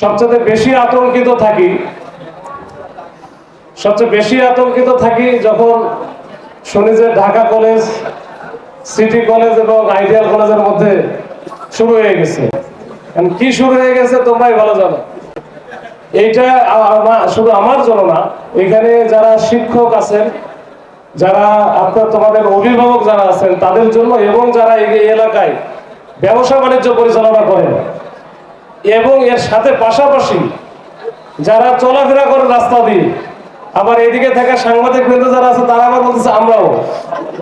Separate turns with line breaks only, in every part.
সবচেয়ে বেশি আতঙ্কিত থাকি যখন শুনি যে ঢাকা কলেজ, সিটি কলেজ এবং আইডিয়াল কলেজের মধ্যে শুরু হয়ে গেছে। কি শুরু হয়ে গেছে তোমরাই ভালো জানো। এইটা শুধু আমার জন্য না, এখানে যারা শিক্ষক আছেন, যারা তোমাদের অভিভাবক যারা আছেন তাদের জন্য, এবং যারা এই এলাকায় ব্যবসা বাণিজ্য পরিচালনা করেন এবং এর সাথে পাশাপাশি যারা চলাফেরা করে রাস্তা দিয়ে, আবার এদিকে থাকা সাংবাদিক বৃন্দ যারা আছে তারা আবার বলতেছে আমরাও,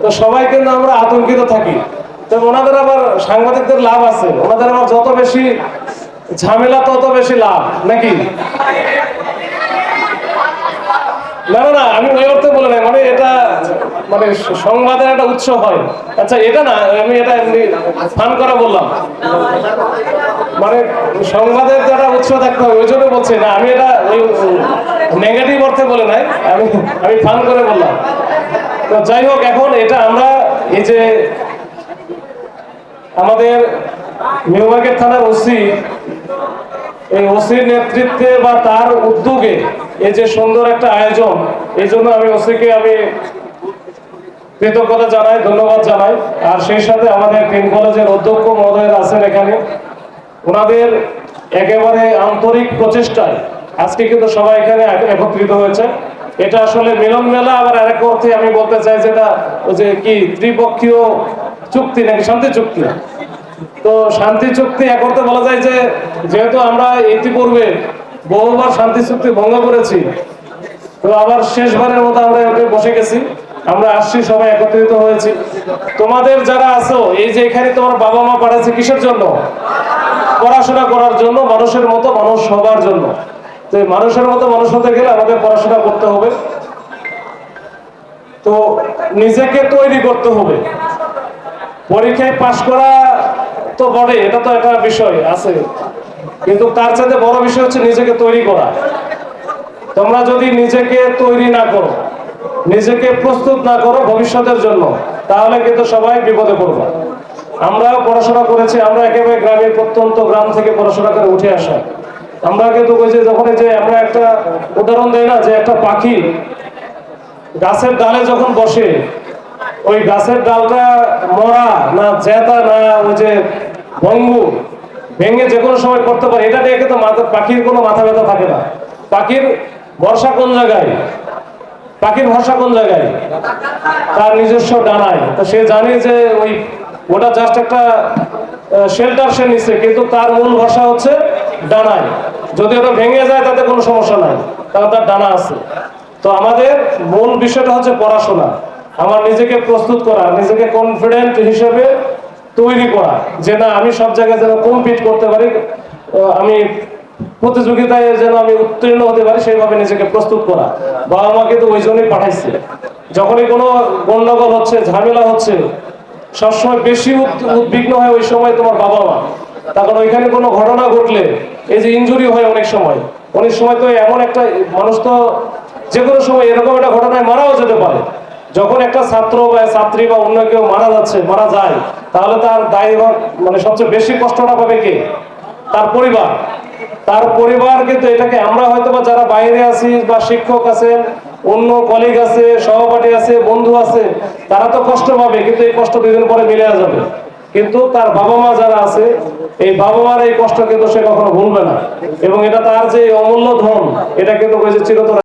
তো সবাই কিন্তু আমরা আতঙ্কিত থাকি। তো ওনাদের আবার সাংবাদিকদের লাভ আছে, ওনাদের আবার যত বেশি ঝামেলা তত বেশি লাভ নাকি? না না না, আমি ওই অর্থে বলে নাই, মানে এটা মানে সংবাদের একটা উৎস হয়। আচ্ছা এটা না, আমি এটা এমনি ফান করা বললাম, মানে সংবাদের যারা উৎস থাকতে হয় ওই জন্য বলছি না, আমি এটা ওই নেগেটিভ অর্থে বলে নাই, আমি ফান করে বললাম। তো যাই হোক, এখন এটা আমরা এই যে আমাদের নিউ মার্কেট থানার ওসি, এই ওসির নেতৃত্বে বা তার উদ্যোগে এই যে সুন্দর একটা আয়োজন, এই জন্য আমি ওসিকে আমি কৃতজ্ঞতা জানাই, ধন্যবাদ জানাই। আর সেই সাথে আমাদের তিন কলেজের অধ্যক্ষ মহোদয়ের আছেন এখানে, ওনাদের একেবারে আন্তরিক প্রচেষ্টায় আজকে কিন্তু সবাই এখানে একত্রিত হয়েছে। এটা আসলে মিলন মেলা, আবার আরেক অর্থে আমি বলতে চাই যেটা ওই যে কি ত্রিপক্ষীয় চুক্তি নাকি শান্তি চুক্তি। তো শান্তি চুক্তি এক অর্থে বলা যায় যে যেহেতু আমরা ইতিপূর্বে বহুবার শান্তি চুক্তি ভঙ্গ করেছি, তো আবার শেষবারের মতো আমরা বসে গেছি, আমরা আসছি, সবাই একত্রিত হয়েছি। তোমাদের যারা আছো, এই যে এখানে তোমার বাবা মা পাঠাচ্ছে কিসের জন্য? পড়াশোনা করার জন্য, মানুষের মতো মানুষ হবার জন্য। তো মানুষের মতো মানুষ হতে গেলে আমাদের পড়াশোনা করতে হবে, তো নিজেকে তৈরি করতে হবে। পরীক্ষায় পাশ করা তো বড়, এটা তো একটা বিষয় আছে, কিন্তু তার চাইতে বড় বিষয় হচ্ছে নিজেকে তৈরি করা। তোমরা যদি নিজেকে তৈরি না করো, নিজেকে প্রস্তুত না করো ভবিষ্যতের জন্য, তাহলে কিন্তু সবাই বিপদে পড়বে। আমরা পড়াশোনা করেছি, আমরা একেবারে গ্রামের প্রত্যন্ত গ্রাম থেকে পড়াশোনা করে উঠে আসা। আমরা কিন্তু ওই যে যখন যে আমরা একটা উদাহরণ দেই না, যে একটা পাখি গাছের ডালে যখন বসে, ওই গাছের ডালটা মরা না জেতা না ওই যে ভঙ্গু ভেঙে যে কোনো সময় করতে পারে, এটা নিয়ে কিন্তু পাখির কোনো মাথা ব্যথা থাকে না। পাখির ভরসা কোন জায়গায়? পাখির ভরসা কোন জায়গায়? তার নিজস্ব ডানায়। তো সে জানে যে ওটা জাস্ট একটা শেল্টার সে নিচ্ছে, কিন্তু তার মূল ভরসা হচ্ছে ডানায়। যদি ওটা ভেঙে যায় তাতে কোনো সমস্যা নাই, কারণ তার ডানা আছে। তো আমাদের মূল বিষয়টা হচ্ছে পড়াশোনা, আমার নিজেকে প্রস্তুত করা, নিজেকে কনফিডেন্ট হিসেবে তৈরি করা, যে না আমি সব জায়গায় যেন কম্পিট করতে পারি, আমি প্রতিযোগিতায় যেন আমি উত্তীর্ণ হতে পারি, সেইভাবে নিজেকে প্রস্তুত করা। বাবা মাকে তো ওই জন্যই পাঠাইছে। যখনই কোনো গন্ডগোল হচ্ছে, ঝামেলা হচ্ছে, সবসময় বেশি উদ্বিগ্ন হয় ওই সময় তোমার বাবা মা। তখন ওইখানে কোনো ঘটনা ঘটলে, এই যে ইনজুরি হয় অনেক সময় তো এমন একটা মানুষ, তো যে কোনো সময় এরকম একটা ঘটনায় মারাও যেতে পারে। যখন একটা ছাত্র বা ছাত্রী বা অন্য কেউ মারা যায়, তাহলে তার দায়ী মানে সবচেয়ে বেশি কষ্টটা পাবে কে? তার পরিবার। কিন্তু এটাকে আমরা হয়তো বা যারা বাইরে আছি বা শিক্ষক আছেন, অন্য কলিগ আছে, সহপাঠী আছে, বন্ধু আছে, তারা তো কষ্ট পাবে, কিন্তু এই কষ্ট 2 দিন পরে মিলে যাবে। কিন্তু তার বাবা মা যারা আছে, এই বাবা মার এই কষ্ট কিন্তু সে কখনো ভুলবে না, এবং এটা তার যে অমূল্য ধন, এটা কিন্তু চিরতরে